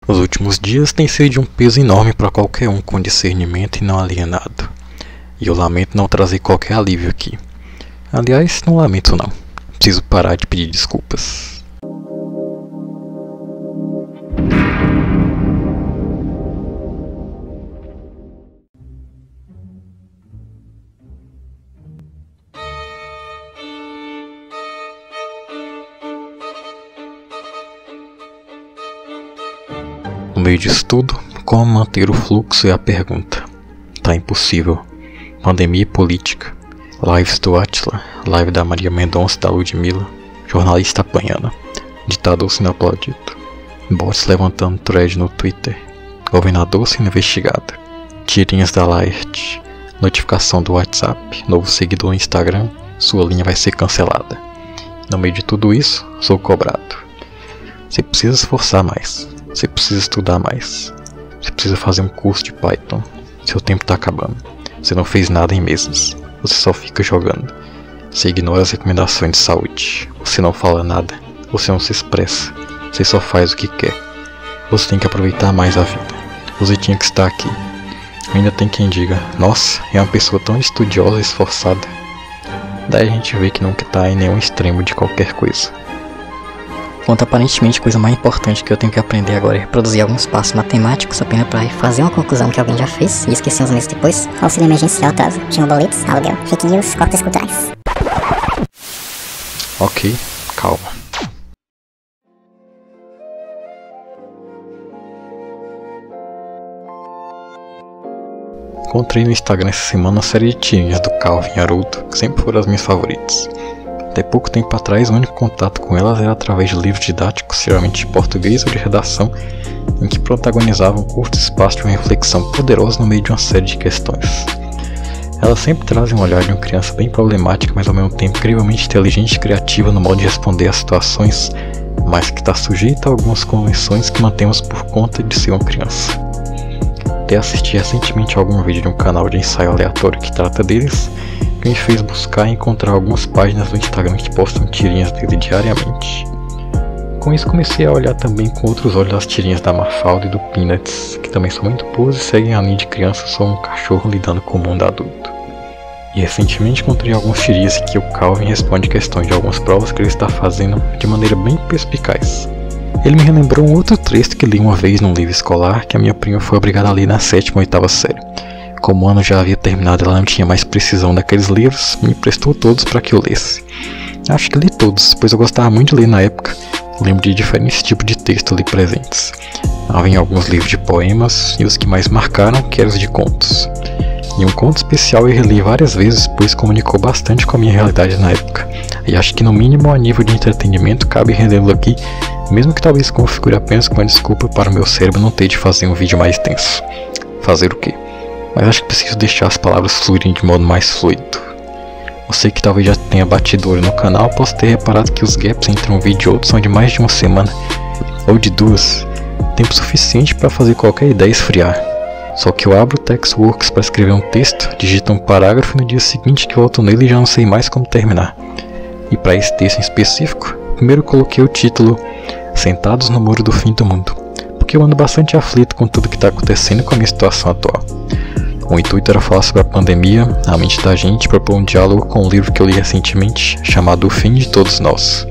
Os últimos dias têm sido de um peso enorme para qualquer um com discernimento e não alienado. E eu lamento não trazer qualquer alívio aqui. Aliás, não lamento não. Preciso parar de pedir desculpas. No meio disso tudo, como manter o fluxo é a pergunta. Tá impossível. Pandemia e política. Lives do Átila, live da Maria Mendonça, da Ludmilla, jornalista apanhando, ditador sendo aplaudido, bots levantando thread no Twitter, governador sendo investigado, tirinhas da Laerte, notificação do WhatsApp, novo seguidor no Instagram, sua linha vai ser cancelada. No meio de tudo isso, sou cobrado. Você precisa esforçar mais. Você precisa estudar mais. Você precisa fazer um curso de Python. Seu tempo tá acabando. Você não fez nada em meses. Você só fica jogando. Você ignora as recomendações de saúde. Você não fala nada. Você não se expressa. Você só faz o que quer. Você tem que aproveitar mais a vida. Você tinha que estar aqui. Ainda tem quem diga: nossa, é uma pessoa tão estudiosa e esforçada. Daí a gente vê que nunca tá em nenhum extremo de qualquer coisa. Quanto aparentemente a coisa mais importante que eu tenho que aprender agora é reproduzir alguns passos matemáticos apenas para fazer uma conclusão que alguém já fez e esquecer uns meses depois. Auxílio emergencial atrasa, chama boletos, aluguel, fake news, cortes culturais. Ok, calma. Encontrei no Instagram essa semana uma série de tirinhas do Calvin e Haroldo, que sempre foram as minhas favoritas. Até pouco tempo atrás, o único contato com elas era através de livros didáticos, geralmente de português ou de redação, em que protagonizavam um curto espaço de uma reflexão poderosa no meio de uma série de questões. Elas sempre trazem um olhar de uma criança bem problemática, mas ao mesmo tempo incrivelmente inteligente e criativa no modo de responder às situações, mas que está sujeita a algumas convenções que mantemos por conta de ser uma criança. Até assisti recentemente a algum vídeo de um canal de ensaio aleatório que trata deles, que me fez buscar e encontrar algumas páginas do Instagram que postam tirinhas dele diariamente. Com isso comecei a olhar também com outros olhos as tirinhas da Mafalda e do Peanuts, que também são muito boas e seguem a linha de criança só um cachorro lidando com o mundo adulto. E recentemente encontrei alguns tirinhas em que o Calvin responde questões de algumas provas que ele está fazendo de maneira bem perspicaz. Ele me relembrou um outro texto que li uma vez num livro escolar que a minha prima foi obrigada a ler na 7ª ou 8ª série. Como o ano já havia terminado e ela não tinha mais precisão daqueles livros, me emprestou todos para que eu lesse. Acho que li todos, pois eu gostava muito de ler na época. Lembro de diferentes tipos de texto ali presentes. Havia alguns livros de poemas e os que mais marcaram que eram os de contos. E um conto especial eu reli várias vezes, pois comunicou bastante com a minha realidade na época. E acho que no mínimo a nível de entretenimento cabe relê-lo aqui, mesmo que talvez configure apenas com uma desculpa para o meu cérebro não ter de fazer um vídeo mais tenso. Fazer o quê? Mas acho que preciso deixar as palavras fluírem de modo mais fluido. Você que talvez já tenha batido o olho no canal, posso ter reparado que os gaps entre um vídeo e outro são de mais de uma semana, ou de 2, tempo suficiente para fazer qualquer ideia esfriar. Só que eu abro o Textworks para escrever um texto, digito um parágrafo e no dia seguinte que volto nele já não sei mais como terminar. E para esse texto em específico, primeiro coloquei o título Sentados no Muro do Fim do Mundo, porque eu ando bastante aflito com tudo que está acontecendo com a minha situação atual. O intuito era falar sobre a pandemia, a mente da gente, propor um diálogo com um livro que eu li recentemente, chamado O Fim de Todos Nós.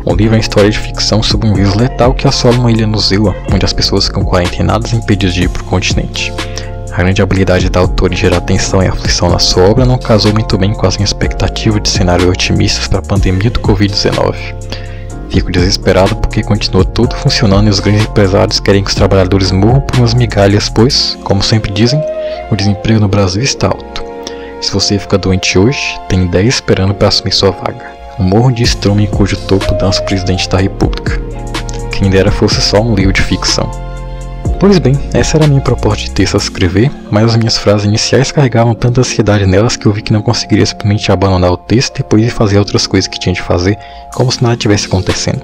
O livro é uma história de ficção sobre um vírus letal que assola uma ilha no Zewa, onde as pessoas ficam quarentenadas impedidas de ir para o continente. A grande habilidade da autora em gerar tensão e aflição na sua obra não casou muito bem com as minhas expectativas de cenários otimistas para a pandemia do Covid-19. Fico desesperado porque continua tudo funcionando e os grandes empresários querem que os trabalhadores morram por umas migalhas, pois, como sempre dizem, o desemprego no Brasil está alto. Se você fica doente hoje, tem 10 esperando para assumir sua vaga. Um morro de estrume em cujo topo dança o presidente da república. Quem dera fosse só um livro de ficção. Pois bem, essa era a minha proposta de texto a escrever, mas as minhas frases iniciais carregavam tanta ansiedade nelas que eu vi que não conseguiria simplesmente abandonar o texto e depois ir fazer outras coisas que tinha de fazer, como se nada tivesse acontecendo.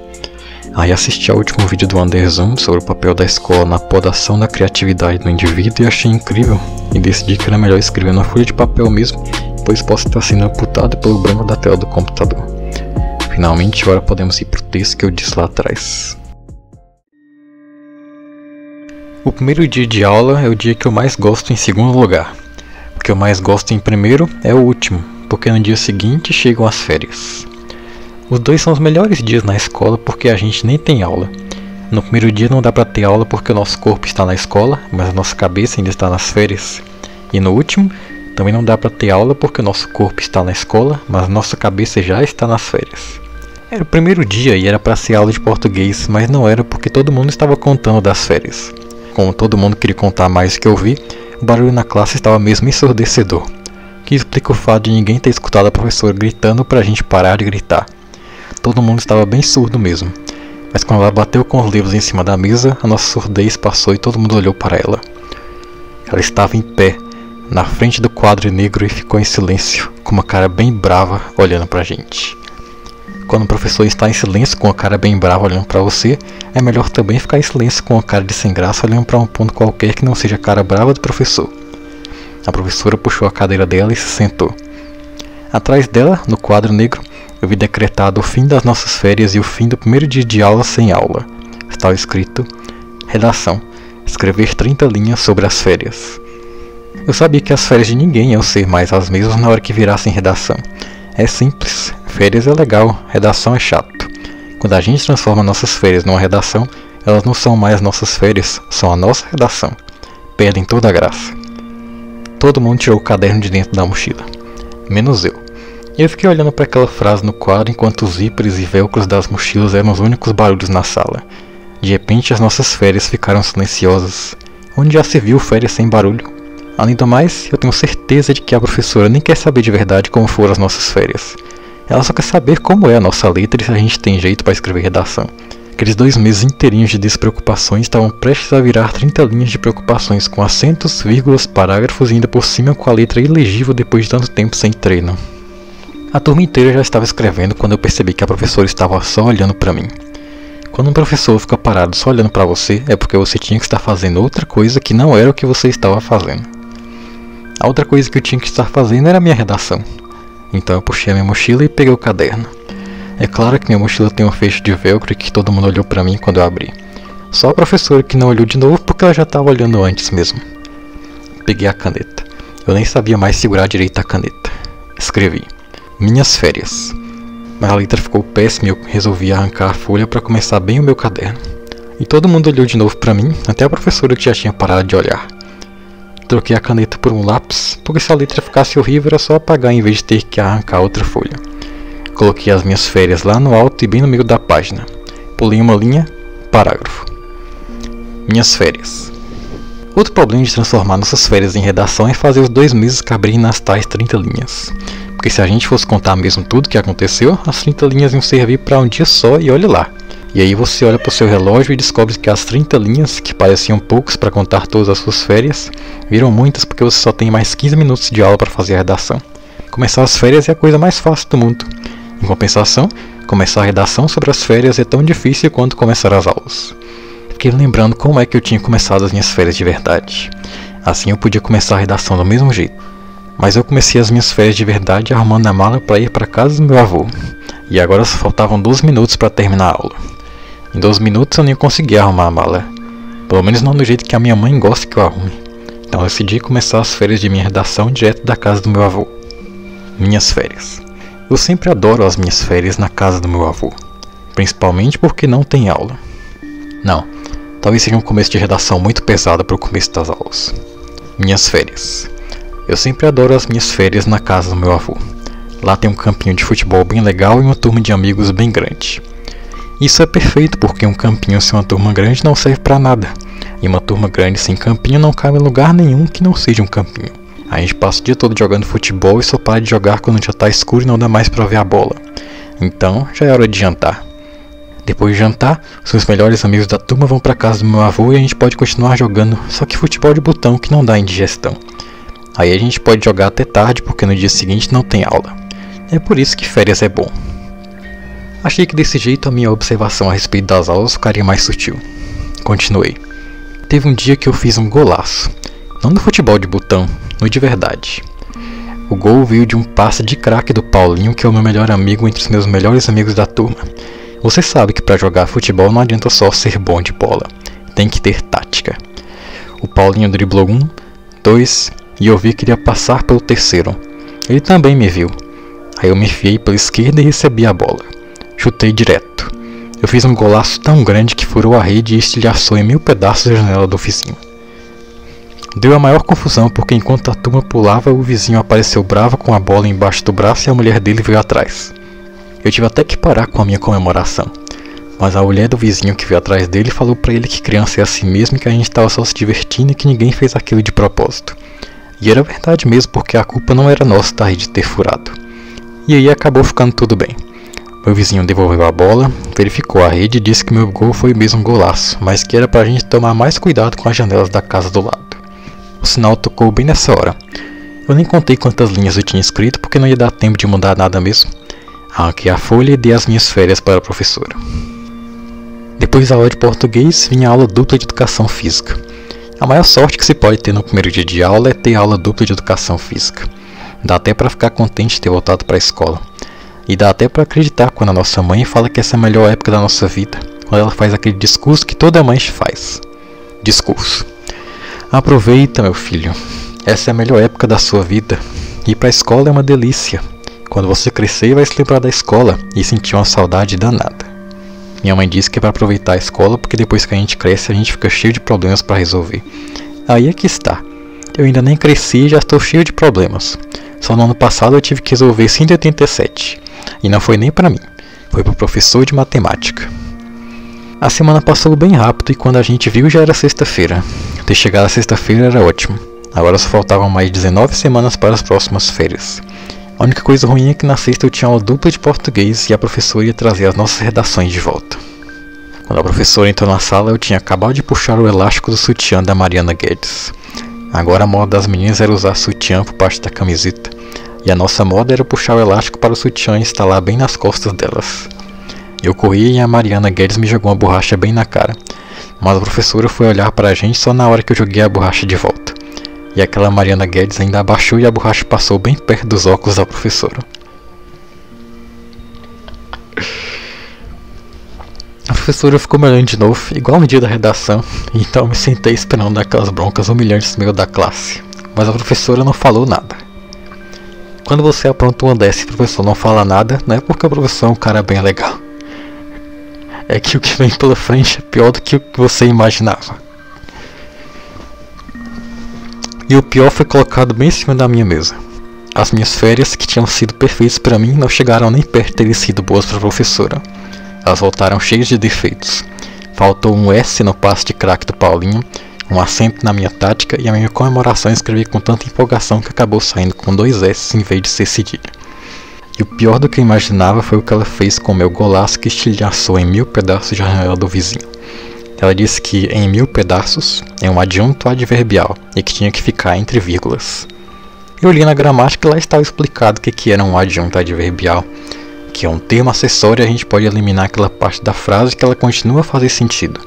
Aí assisti ao último vídeo do Anderson sobre o papel da escola na podação da criatividade do indivíduo e achei incrível, e decidi que era melhor escrever na folha de papel mesmo, pois posso estar sendo amputado pelo branco da tela do computador. Finalmente, agora podemos ir pro texto que eu disse lá atrás. O primeiro dia de aula é o dia que eu mais gosto em segundo lugar. O que eu mais gosto em primeiro é o último, porque no dia seguinte chegam as férias. Os dois são os melhores dias na escola porque a gente nem tem aula. No primeiro dia não dá pra ter aula porque o nosso corpo está na escola, mas a nossa cabeça ainda está nas férias. E no último, também não dá pra ter aula porque o nosso corpo está na escola, mas a nossa cabeça já está nas férias. Era o primeiro dia e era pra ser aula de português, mas não era porque todo mundo estava contando das férias. Como todo mundo queria contar mais do que eu vi, o barulho na classe estava mesmo ensurdecedor, que explica o fato de ninguém ter escutado a professora gritando pra gente parar de gritar. Todo mundo estava bem surdo mesmo, mas quando ela bateu com os livros em cima da mesa, a nossa surdez passou e todo mundo olhou para ela. Ela estava em pé, na frente do quadro negro e ficou em silêncio, com uma cara bem brava olhando pra gente. Quando o professor está em silêncio com a cara bem brava olhando para você, é melhor também ficar em silêncio com a cara de sem graça olhando para um ponto qualquer que não seja a cara brava do professor. A professora puxou a cadeira dela e se sentou. Atrás dela, no quadro negro, eu vi decretado o fim das nossas férias e o fim do primeiro dia de aula sem aula. Estava escrito: redação, escrever 30 linhas sobre as férias. Eu sabia que as férias de ninguém iam ser mais as mesmas na hora que virassem redação. É simples, férias é legal, redação é chato. Quando a gente transforma nossas férias numa redação, elas não são mais nossas férias, são a nossa redação. Perdem toda a graça. Todo mundo tirou o caderno de dentro da mochila, menos eu. Eu fiquei olhando para aquela frase no quadro enquanto os zíperes e velcros das mochilas eram os únicos barulhos na sala. De repente as nossas férias ficaram silenciosas. Onde já se viu férias sem barulho? Além do mais, eu tenho certeza de que a professora nem quer saber de verdade como foram as nossas férias. Ela só quer saber como é a nossa letra e se a gente tem jeito para escrever redação. Aqueles 2 meses inteirinhos de despreocupações estavam prestes a virar 30 linhas de preocupações com acentos, vírgulas, parágrafos e ainda por cima com a letra ilegível depois de tanto tempo sem treino. A turma inteira já estava escrevendo quando eu percebi que a professora estava só olhando para mim. Quando um professor fica parado só olhando para você, é porque você tinha que estar fazendo outra coisa que não era o que você estava fazendo. A outra coisa que eu tinha que estar fazendo era a minha redação. Então eu puxei a minha mochila e peguei o caderno. É claro que minha mochila tem um fecho de velcro e que todo mundo olhou para mim quando eu abri. Só a professora que não olhou de novo porque ela já estava olhando antes mesmo. Peguei a caneta. Eu nem sabia mais segurar direito a caneta. Escrevi: minhas férias. Mas a letra ficou péssima e eu resolvi arrancar a folha para começar bem o meu caderno. E todo mundo olhou de novo para mim, até a professora que já tinha parado de olhar. Troquei a caneta por um lápis, porque se a letra ficasse horrível era só apagar em vez de ter que arrancar outra folha. Coloquei as minhas férias lá no alto e bem no meio da página. Pulei uma linha, parágrafo. Minhas férias. Outro problema de transformar nossas férias em redação é fazer os 2 meses caberem nas tais 30 linhas. Porque se a gente fosse contar mesmo tudo que aconteceu, as 30 linhas iam servir para um dia só e olha lá. E aí você olha para o seu relógio e descobre que as 30 linhas, que pareciam poucos para contar todas as suas férias, viram muitas porque você só tem mais 15 minutos de aula para fazer a redação. Começar as férias é a coisa mais fácil do mundo. Em compensação, começar a redação sobre as férias é tão difícil quanto começar as aulas. Fiquei lembrando como é que eu tinha começado as minhas férias de verdade. Assim eu podia começar a redação do mesmo jeito. Mas eu comecei as minhas férias de verdade arrumando a mala para ir para casa do meu avô. E agora só faltavam 12 minutos para terminar a aula. Em 12 minutos eu nem conseguia arrumar a mala. Pelo menos não do jeito que a minha mãe gosta que eu arrume. Então eu decidi começar as férias de minha redação direto da casa do meu avô. Minhas férias. Eu sempre adoro as minhas férias na casa do meu avô. Principalmente porque não tem aula. Não, talvez seja um começo de redação muito pesado para o começo das aulas. Minhas férias. Eu sempre adoro as minhas férias na casa do meu avô. Lá tem um campinho de futebol bem legal e uma turma de amigos bem grande. Isso é perfeito porque um campinho sem uma turma grande não serve pra nada. E uma turma grande sem campinho não cabe em lugar nenhum que não seja um campinho. A gente passa o dia todo jogando futebol e só para de jogar quando já tá escuro e não dá mais pra ver a bola. Então já é hora de jantar. Depois de jantar, os meus melhores amigos da turma vão pra casa do meu avô e a gente pode continuar jogando, só que futebol de botão que não dá indigestão. Aí a gente pode jogar até tarde porque no dia seguinte não tem aula. É por isso que férias é bom. Achei que desse jeito a minha observação a respeito das aulas ficaria mais sutil. Continuei. Teve um dia que eu fiz um golaço. Não no futebol de botão, no de verdade. O gol veio de um passe de craque do Paulinho, que é o meu melhor amigo entre os meus melhores amigos da turma. Você sabe que para jogar futebol não adianta só ser bom de bola. Tem que ter tática. Paulinho driblou 1, 2 e eu vi que iria passar pelo terceiro. Ele também me viu. Aí eu me enfiei pela esquerda e recebi a bola. Chutei direto. Eu fiz um golaço tão grande que furou a rede e estilhaçou em 1000 pedaços a janela do vizinho. Deu a maior confusão porque enquanto a turma pulava, o vizinho apareceu bravo com a bola embaixo do braço e a mulher dele veio atrás. Eu tive até que parar com a minha comemoração. Mas a mulher do vizinho que veio atrás dele falou pra ele que criança é assim mesmo e que a gente tava só se divertindo e que ninguém fez aquilo de propósito. E era verdade mesmo porque a culpa não era nossa da rede ter furado. E aí acabou ficando tudo bem. Meu vizinho devolveu a bola, verificou a rede e disse que meu gol foi mesmo um golaço, mas que era pra gente tomar mais cuidado com as janelas da casa do lado. O sinal tocou bem nessa hora. Eu nem contei quantas linhas eu tinha escrito porque não ia dar tempo de mudar nada mesmo. Arranquei a folha e dei as minhas férias para a professora. Depois da aula de português, vinha a aula dupla de educação física. A maior sorte que se pode ter no primeiro dia de aula é ter aula dupla de educação física. Dá até para ficar contente de ter voltado para a escola. E dá até para acreditar quando a nossa mãe fala que essa é a melhor época da nossa vida, quando ela faz aquele discurso que toda mãe faz. Discurso. Aproveita, meu filho. Essa é a melhor época da sua vida. Ir para a escola é uma delícia. Quando você crescer, vai se lembrar da escola e sentir uma saudade danada. Minha mãe disse que é para aproveitar a escola porque depois que a gente cresce, a gente fica cheio de problemas para resolver. Aí é que está. Eu ainda nem cresci e já estou cheio de problemas. Só no ano passado eu tive que resolver 187. E não foi nem para mim. Foi para o professor de matemática. A semana passou bem rápido e quando a gente viu já era sexta-feira. Ter chegado a sexta-feira era ótimo. Agora só faltavam mais 19 semanas para as próximas férias. A única coisa ruim é que na sexta eu tinha aula dupla de português e a professora ia trazer as nossas redações de volta. Quando a professora entrou na sala eu tinha acabado de puxar o elástico do sutiã da Mariana Guedes. Agora a moda das meninas era usar sutiã por parte da camiseta. E a nossa moda era puxar o elástico para o sutiã e instalar bem nas costas delas. Eu corri e a Mariana Guedes me jogou uma borracha bem na cara. Mas a professora foi olhar para a gente só na hora que eu joguei a borracha de volta. E aquela Mariana Guedes ainda abaixou e a borracha passou bem perto dos óculos da professora. A professora ficou me olhando de novo, igual no dia da redação, então eu me sentei esperando aquelas broncas humilhantes no meio da classe. Mas a professora não falou nada. Quando você apronta uma dessa e o professor não fala nada, não é porque o professor é um cara bem legal. É que o que vem pela frente é pior do que o que você imaginava. E o pior foi colocado bem em cima da minha mesa. As minhas férias, que tinham sido perfeitas para mim, não chegaram nem perto de terem sido boas para a professora. Elas voltaram cheias de defeitos. Faltou um S no passe de craque do Paulinho, um acento na minha tática e a minha comemoração eu escrevi com tanta empolgação que acabou saindo com 2 S em vez de ser cedilha. E o pior do que eu imaginava foi o que ela fez com o meu golaço que estilhaçou em 1000 pedaços de janela do vizinho. Ela disse que em 1000 pedaços é um adjunto adverbial e que tinha que ficar entre vírgulas. Eu li na gramática e lá estava explicado o que era um adjunto adverbial, que é um termo acessório e a gente pode eliminar aquela parte da frase que ela continua a fazer sentido.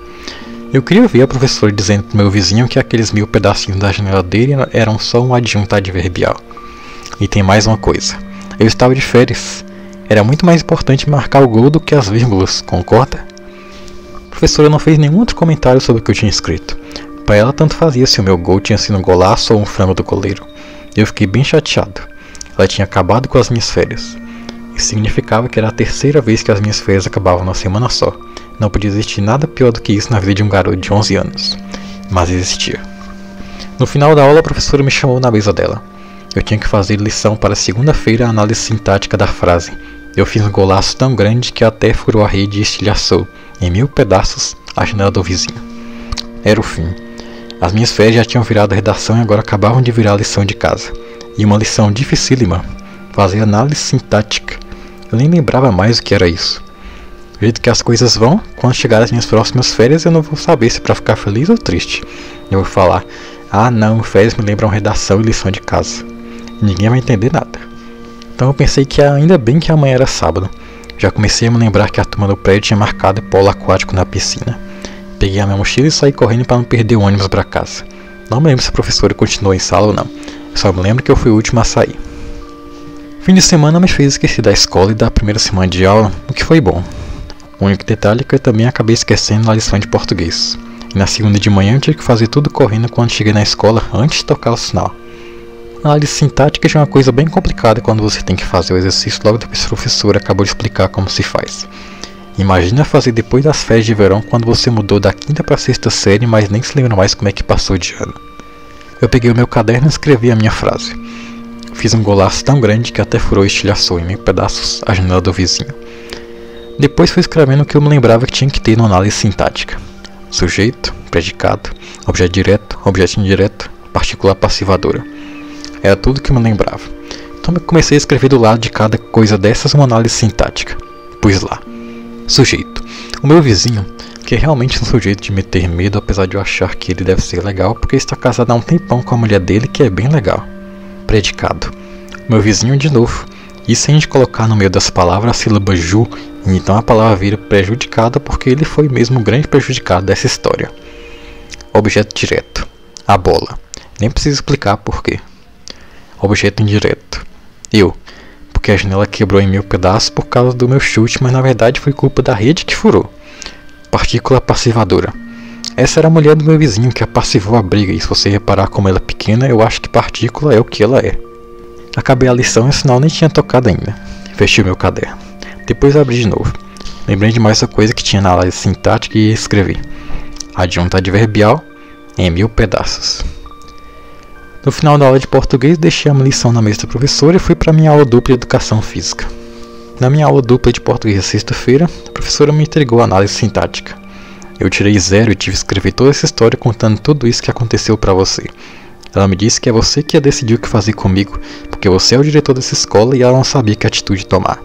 Eu queria ouvir a professora dizendo para o meu vizinho que aqueles 1000 pedacinhos da janela dele eram só um adjunto adverbial. E tem mais uma coisa. Eu estava de férias. Era muito mais importante marcar o gol do que as vírgulas, concorda? A professora não fez nenhum outro comentário sobre o que eu tinha escrito. Para ela tanto fazia se o meu gol tinha sido um golaço ou um frango do goleiro. Eu fiquei bem chateado. Ela tinha acabado com as minhas férias. Isso significava que era a terceira vez que as minhas férias acabavam numa semana só. Não podia existir nada pior do que isso na vida de um garoto de 11 anos. Mas existia. No final da aula a professora me chamou na mesa dela. Eu tinha que fazer lição para segunda-feira a análise sintática da frase. Eu fiz um golaço tão grande que até furou a rede e estilhaçou, em 1000 pedaços, a janela do vizinho. Era o fim. As minhas férias já tinham virado redação e agora acabavam de virar lição de casa. E uma lição dificílima. Fazer análise sintática. Eu nem lembrava mais o que era isso. Do jeito que as coisas vão, quando chegar as minhas próximas férias eu não vou saber se para ficar feliz ou triste. Eu vou falar, ah não, férias me lembram redação e lição de casa. Ninguém vai entender nada. Então eu pensei que ainda bem que amanhã era sábado. Já comecei a me lembrar que a turma do prédio tinha marcado polo aquático na piscina. Peguei a minha mochila e saí correndo para não perder o ônibus para casa. Não me lembro se a professora continuou em sala ou não. Eu só me lembro que eu fui o último a sair. Fim de semana me fez esquecer da escola e da primeira semana de aula, o que foi bom. O único detalhe é que eu também acabei esquecendo na lição de português. E na segunda de manhã eu tive que fazer tudo correndo quando cheguei na escola antes de tocar o sinal. A análise sintática já é uma coisa bem complicada quando você tem que fazer o exercício logo depois que o professor acabou de explicar como se faz. Imagina fazer depois das férias de verão quando você mudou da 5ª para a 6ª série, mas nem se lembra mais como é que passou de ano. Eu peguei o meu caderno e escrevi a minha frase. Fiz um golaço tão grande que até furou e estilhaçou em meio pedaços a janela do vizinho. Depois fui escrevendo o que eu me lembrava que tinha que ter na análise sintática. Sujeito, predicado, objeto direto, objeto indireto, partícula passivadora. Era tudo que eu me lembrava. Então eu comecei a escrever do lado de cada coisa dessas uma análise sintática. Pus lá. Sujeito. O meu vizinho, que é realmente um sujeito de me ter medo, apesar de eu achar que ele deve ser legal, porque está casado há um tempão com a mulher dele, que é bem legal. Predicado. O meu vizinho de novo. E se a gente colocar no meio das palavras a sílaba ju, então a palavra vira prejudicada porque ele foi mesmo o grande prejudicado dessa história. Objeto direto. A bola. Nem preciso explicar porquê. Objeto indireto. Eu. Porque a janela quebrou em 1000 pedaços por causa do meu chute, mas na verdade foi culpa da rede que furou. Partícula passivadora. Essa era a mulher do meu vizinho que passivou a briga, e se você reparar como ela é pequena, eu acho que partícula é o que ela é. Acabei a lição e o sinal nem tinha tocado ainda. Fechei meu caderno. Depois abri de novo. Lembrei de mais uma coisa que tinha na análise sintática e escrevi. Adjunto adverbial em 1000 pedaços. No final da aula de português, deixei a lição na mesa da professora e fui para minha aula dupla de educação física. Na minha aula dupla de português de sexta-feira, a professora me entregou a análise sintática. Eu tirei 0 e tive que escrever toda essa história contando tudo isso que aconteceu para você. Ela me disse que é você que ia decidir o que fazer comigo, porque você é o diretor dessa escola e ela não sabia que atitude tomar.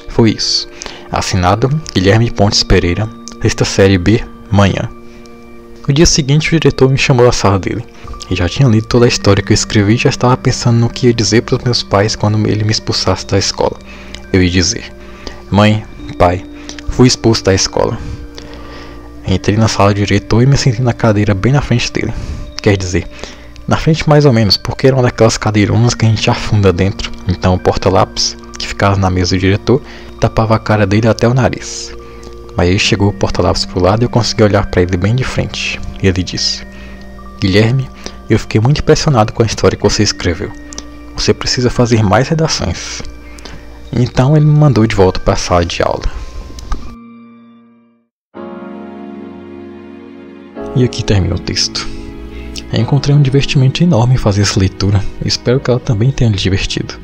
Foi isso. Assinado Guilherme Pontes Pereira, 6ª série B, manhã. No dia seguinte, o diretor me chamou à sala dele. E já tinha lido toda a história que eu escrevi e já estava pensando no que ia dizer para os meus pais quando ele me expulsasse da escola. Eu ia dizer: mãe, pai, fui expulso da escola. Entrei na sala do diretor e me sentei na cadeira bem na frente dele. Quer dizer, na frente mais ou menos, porque era uma daquelas cadeironas que a gente afunda dentro. Então o porta-lápis, que ficava na mesa do diretor, tapava a cara dele até o nariz. Mas aí chegou o porta-lápis pro lado e eu consegui olhar para ele bem de frente. E ele disse: Guilherme, eu fiquei muito impressionado com a história que você escreveu. Você precisa fazer mais redações. Então ele me mandou de volta para a sala de aula. E aqui termina o texto. Eu encontrei um divertimento enorme em fazer essa leitura e espero que ela também tenha lhe divertido.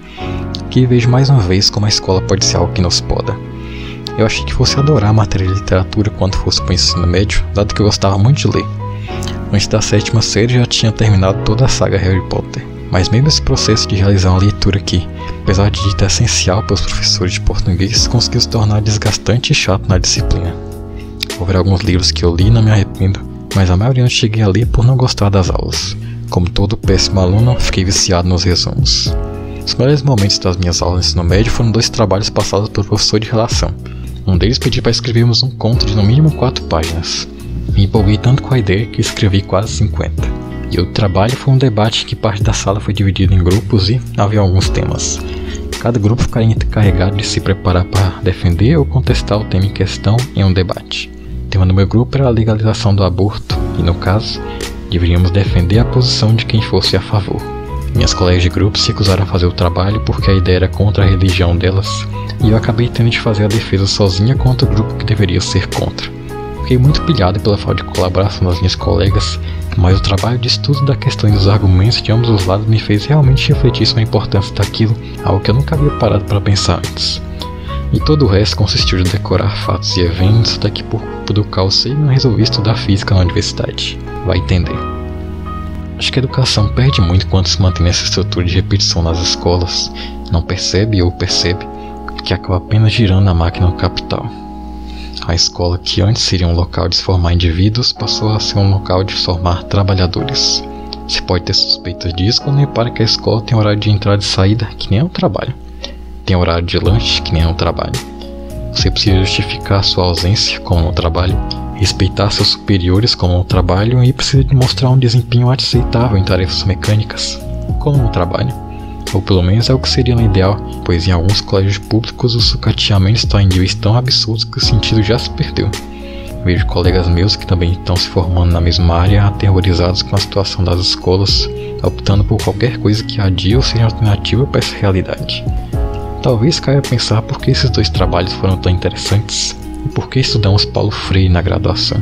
Aqui vejo mais uma vez como a escola pode ser algo que nos poda. Eu achei que fosse adorar a matéria de literatura quando fosse para o ensino médio, dado que eu gostava muito de ler. Antes da 7ª série já tinha terminado toda a saga Harry Potter, mas mesmo esse processo de realizar uma leitura que, apesar de dita essencial para os professores de português, conseguiu se tornar desgastante e chato na disciplina. Houve alguns livros que eu li e não me arrependo, mas a maioria eu cheguei a ler por não gostar das aulas. Como todo péssimo aluno, fiquei viciado nos resumos. Os melhores momentos das minhas aulas no ensino médio foram 2 trabalhos passados pelo professor de relação. Um deles pediu para escrevermos um conto de no mínimo 4 páginas. Me empolguei tanto com a ideia que escrevi quase 50. E outro trabalho foi um debate em que parte da sala foi dividida em grupos e havia alguns temas. Cada grupo ficaria encarregado de se preparar para defender ou contestar o tema em questão em um debate. O tema do meu grupo era a legalização do aborto e, no caso, deveríamos defender a posição de quem fosse a favor. Minhas colegas de grupo se recusaram a fazer o trabalho porque a ideia era contra a religião delas, e eu acabei tendo de fazer a defesa sozinha contra o grupo que deveria ser contra. Fiquei muito pilhado pela falta de colaboração das minhas colegas, mas o trabalho de estudo da questão e dos argumentos de ambos os lados me fez realmente refletir sobre a importância daquilo, algo que eu nunca havia parado para pensar antes. E todo o resto consistiu de decorar fatos e eventos até que por culpa do caos eu não resolvi estudar física na universidade. Vai entender. Acho que a educação perde muito quando se mantém nessa estrutura de repetição nas escolas, não percebe ou percebe que acaba apenas girando a máquina do capital. A escola, que antes seria um local de se formar indivíduos, passou a ser um local de formar trabalhadores. Se pode ter suspeitas disso quando repara que a escola tem horário de entrada e saída, que nem é um trabalho. Tem horário de lanche, que nem é um trabalho. Você precisa justificar sua ausência como um trabalho, respeitar seus superiores como um trabalho e precisa demonstrar um desempenho aceitável em tarefas mecânicas como um trabalho. Ou pelo menos é o que seria no ideal, pois em alguns colégios públicos o sucateamento está em níveis tão absurdos que o sentido já se perdeu. Vejo colegas meus que também estão se formando na mesma área, aterrorizados com a situação das escolas, optando por qualquer coisa que adie ou seja alternativa para essa realidade. Talvez caia pensar por que esses dois trabalhos foram tão interessantes e por que estudamos Paulo Freire na graduação.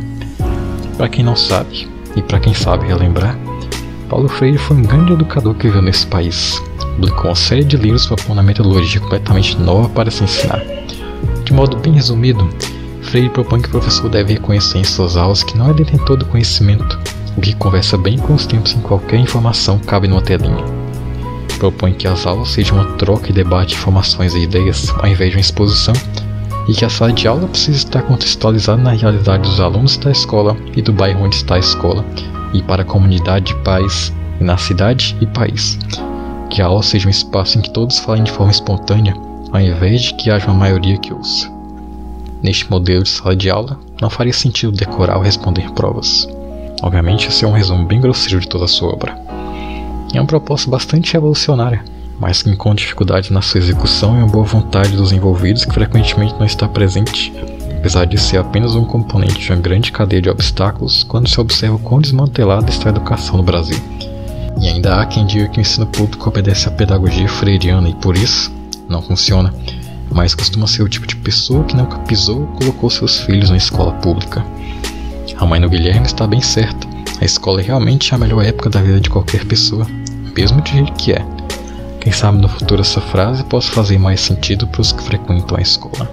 Para quem não sabe, e para quem sabe relembrar, Paulo Freire foi um grande educador que viveu nesse país. Publicou uma série de livros propondo uma metodologia completamente nova para se ensinar. De modo bem resumido, Freire propõe que o professor deve reconhecer em suas aulas que não é detentor do conhecimento, o que conversa bem com os tempos em qualquer informação cabe numa telinha. Propõe que as aulas sejam uma troca e debate de informações e ideias, ao invés de uma exposição, e que a sala de aula precisa estar contextualizada na realidade dos alunos da escola e do bairro onde está a escola, e para a comunidade de pais, e na cidade e país. Que a aula seja um espaço em que todos falem de forma espontânea, ao invés de que haja uma maioria que ouça. Neste modelo de sala de aula, não faria sentido decorar ou responder provas. Obviamente, esse é um resumo bem grosseiro de toda a sua obra. É uma proposta bastante revolucionária, mas que encontra dificuldades na sua execução e uma boa vontade dos envolvidos que frequentemente não está presente, apesar de ser apenas um componente de uma grande cadeia de obstáculos quando se observa o quão desmantelada está a educação no Brasil. E ainda há quem diga que o ensino público obedece à pedagogia freiriana e por isso não funciona, mas costuma ser o tipo de pessoa que nunca pisou ou colocou seus filhos na escola pública. A mãe do Guilherme está bem certa, a escola é realmente a melhor época da vida de qualquer pessoa, mesmo do jeito que é. Quem sabe no futuro essa frase possa fazer mais sentido para os que frequentam a escola.